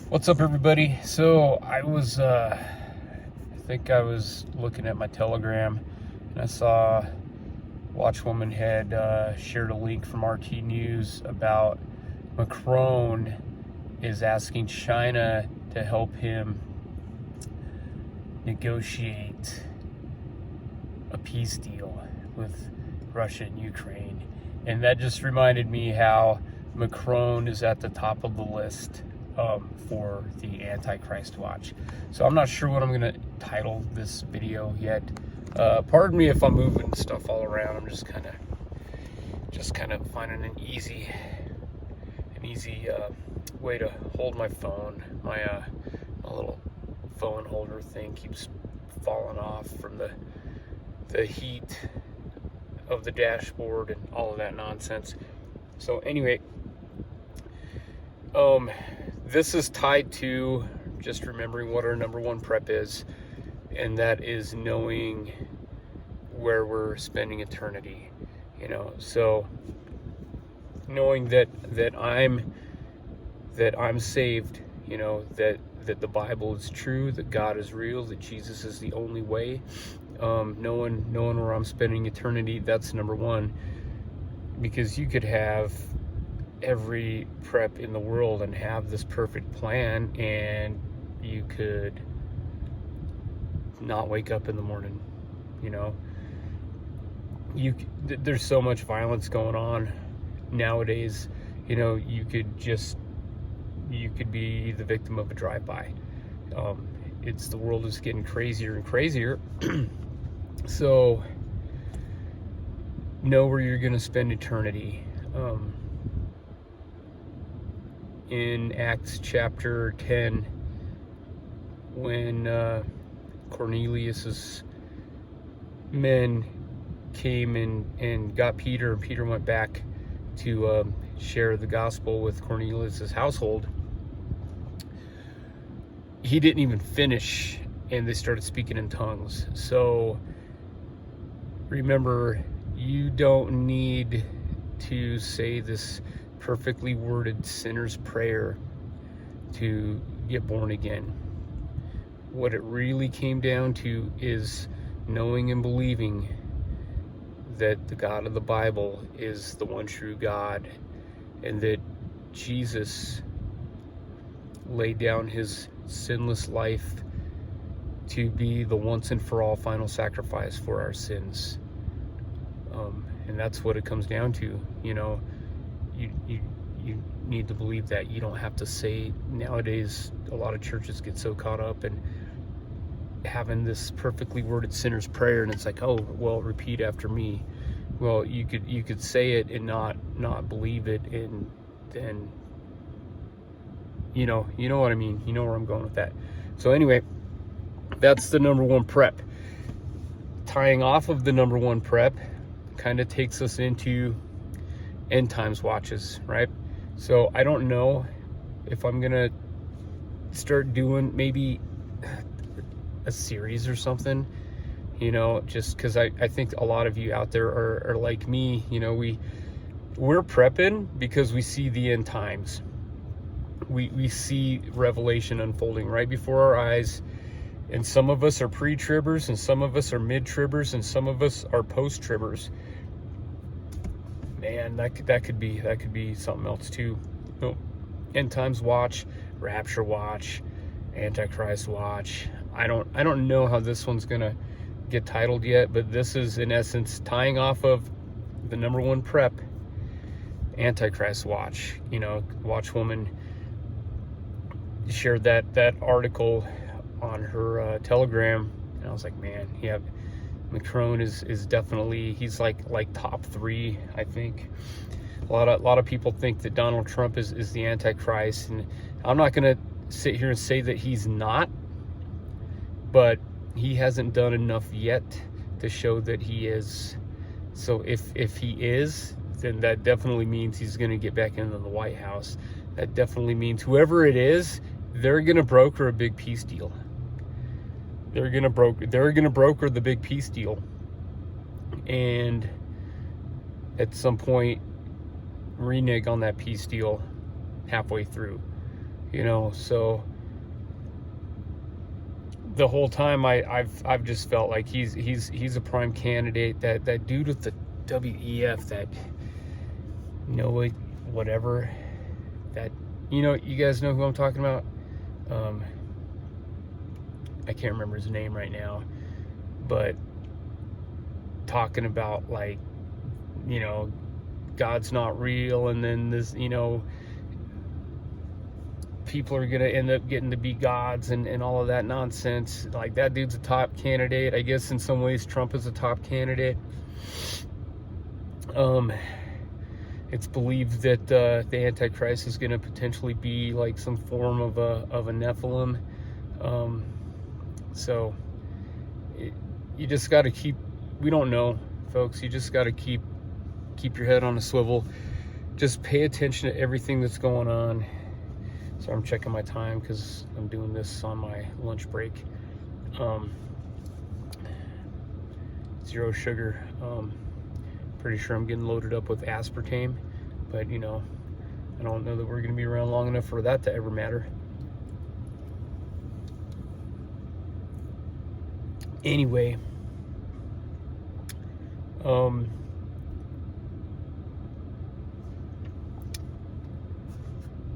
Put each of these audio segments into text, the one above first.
What's up, everybody? So I think I was looking at my Telegram, and I saw Watchwoman had shared a link from RT News about Macron is asking China to help him negotiate a peace deal with Russia and Ukraine. And that just reminded me how Macron is at the top of the list for the Antichrist Watch. So I'm not sure what I'm going to title this video yet. Pardon me if I'm moving stuff all around. I'm just kind of finding an easy way to hold my phone. My little phone holder thing keeps falling off from the heat of the dashboard and all of that nonsense. So anyway, this is tied to just remembering what our number one prep is, and that is knowing where we're spending eternity. So knowing that I'm saved, that the Bible is true, that God is real, that Jesus is the only way. Knowing where I'm spending eternity, that's number one. Because you could have every prep in the world and have this perfect plan, and you could not wake up in the morning. There's so much violence going on nowadays. You could be the victim of a drive-by. The world is getting crazier and crazier. So know where you're going to spend eternity. In Acts chapter 10, when Cornelius's men came and got Peter, and Peter went back to share the gospel with Cornelius's household, he didn't even finish, and they started speaking in tongues. So remember, you don't need to say this perfectly worded sinner's prayer to get born again. What it really came down to is knowing and believing that the God of the Bible is the one true God, and that Jesus laid down his sinless life to be the once and for all final sacrifice for our sins. And that's what it comes down to. You need to believe that. You don't have to say. Nowadays, a lot of churches get so caught up in having this perfectly worded sinner's prayer, and it's like, oh, well, repeat after me. Well, you could say it and not believe it, and then you know what I mean. You know where I'm going with that. So anyway, that's the number one prep. Tying off of the number one prep kind of takes us into end times watches, right? So I don't know if I'm gonna start doing maybe a series or something, just because I think a lot of you out there are like me. We're prepping because we see the end times. We see Revelation unfolding right before our eyes, and some of us are pre-tribbers, and some of us are mid-tribbers, and some of us are post-tribbers. Man, that could be something else too. End times watch, rapture watch, Antichrist watch. I don't know how this one's gonna get titled yet, but this is in essence tying off of the number one prep, Antichrist watch. Watchwoman shared that article on her Telegram, and I was like, man, yeah, Macron is definitely, he's like top three, I think. A lot of people think that Donald Trump is the Antichrist, and I'm not gonna sit here and say that he's not, but he hasn't done enough yet to show that he is. So if he is, then that definitely means he's gonna get back into the White House. That definitely means whoever it is, they're gonna broker a big peace deal. They're gonna broker the big peace deal, and at some point renege on that peace deal halfway through. So the whole time I've just felt like he's a prime candidate. That dude with the WEF, that Noah whatever, that you guys know who I'm talking about. I can't remember his name right now, but talking about, like, God's not real, and then this, people are gonna end up getting to be gods and all of that nonsense. Like, that dude's a top candidate. I guess in some ways Trump is a top candidate. It's believed that the Antichrist is going to potentially be like some form of a Nephilim. So you just got to keep. We don't know, folks. You just got to keep your head on a swivel. Just pay attention to everything that's going on. So I'm checking my time because I'm doing this on my lunch break. Zero sugar. Pretty sure I'm getting loaded up with aspartame, but I don't know that we're going to be around long enough for that to ever matter. Anyway,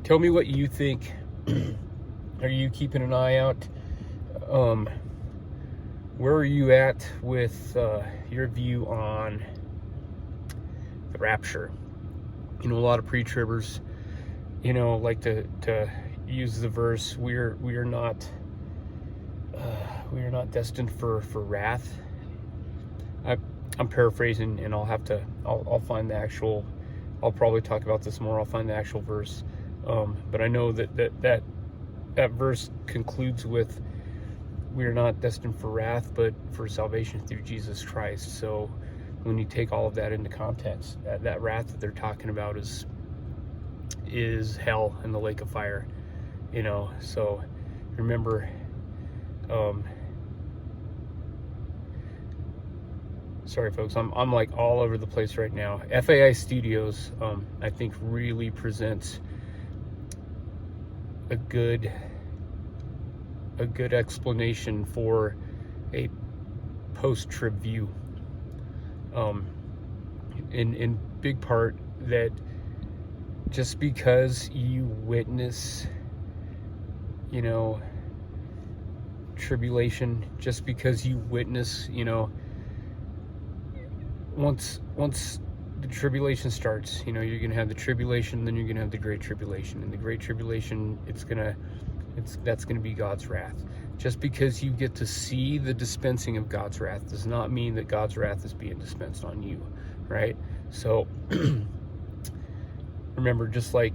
tell me what you think. Are you keeping an eye out? Where are you at with your view on the rapture? A lot of pre-tribbers, like to use the verse, we are not destined for wrath. I'm paraphrasing, and I'll find the actual. I'll probably talk about this more. I'll find the actual verse, but I know that verse concludes with, we are not destined for wrath, but for salvation through Jesus Christ. So when you take all of that into context, that wrath that they're talking about is hell and the lake of fire. So remember, sorry folks, I'm like all over the place right now. FAI Studios, I think, really presents a good explanation for a post-trib view. In big part, that just because you witness, tribulation, just because you witness, once the tribulation starts, you're gonna have the tribulation, then you're gonna have the great tribulation, and the great tribulation, that's gonna be God's wrath. Just because you get to see the dispensing of God's wrath does not mean that God's wrath is being dispensed on you, right? So remember, just like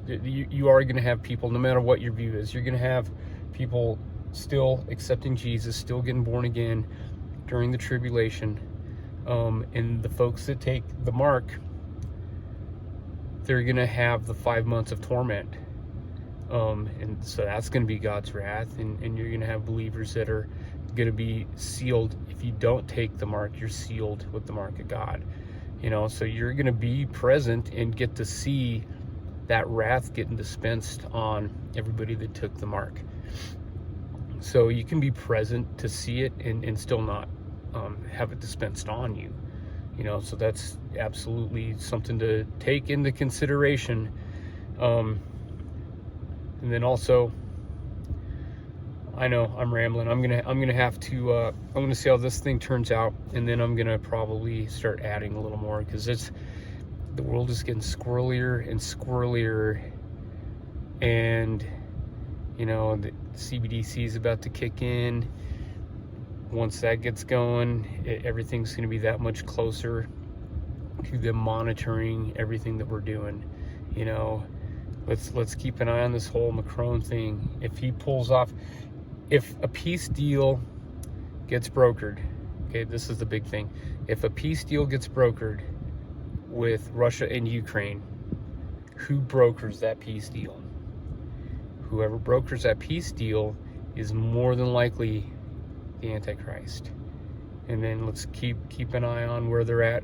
you are going to have people, no matter what your view is, you're going to have people still accepting Jesus, still getting born again during the tribulation. And the folks that take the mark, they're going to have the 5 months of torment. And so that's going to be God's wrath, and you're going to have believers that are going to be sealed. If you don't take the mark, you're sealed with the mark of God. So you're going to be present and get to see that wrath getting dispensed on everybody that took the mark. So you can be present to see it and still not have it dispensed on you. So that's absolutely something to take into consideration. And then also, I know I'm rambling. I'm gonna have to. I'm gonna see how this thing turns out, and then I'm gonna probably start adding a little more, because the world is getting squirrelier and squirrelier, and the CBDC is about to kick in. Once that gets going, everything's gonna be that much closer to them monitoring everything that we're doing. Let's keep an eye on this whole Macron thing. If he pulls off, if a peace deal gets brokered, okay, this is the big thing. If a peace deal gets brokered with Russia and Ukraine, who brokers that peace deal? Whoever brokers that peace deal is more than likely the Antichrist. And then let's keep an eye on where they're at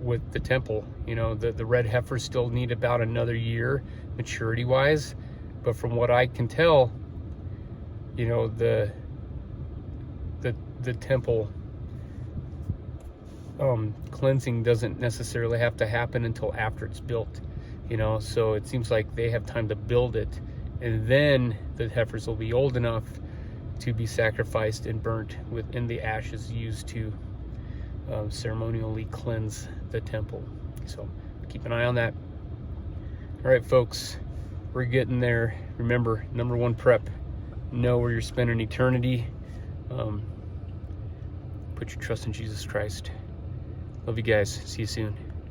with the temple. You know, the red heifers still need about another year maturity wise, but from what I can tell, you know, the temple cleansing doesn't necessarily have to happen until after it's built, you know. So it seems like they have time to build it, and then the heifers will be old enough to be sacrificed and burnt within the ashes used to ceremonially cleanse the temple. So keep an eye on that. All right, folks, we're getting there. Remember, number one prep, know where you're spending eternity. Put your trust in Jesus Christ. Love you guys. See you soon.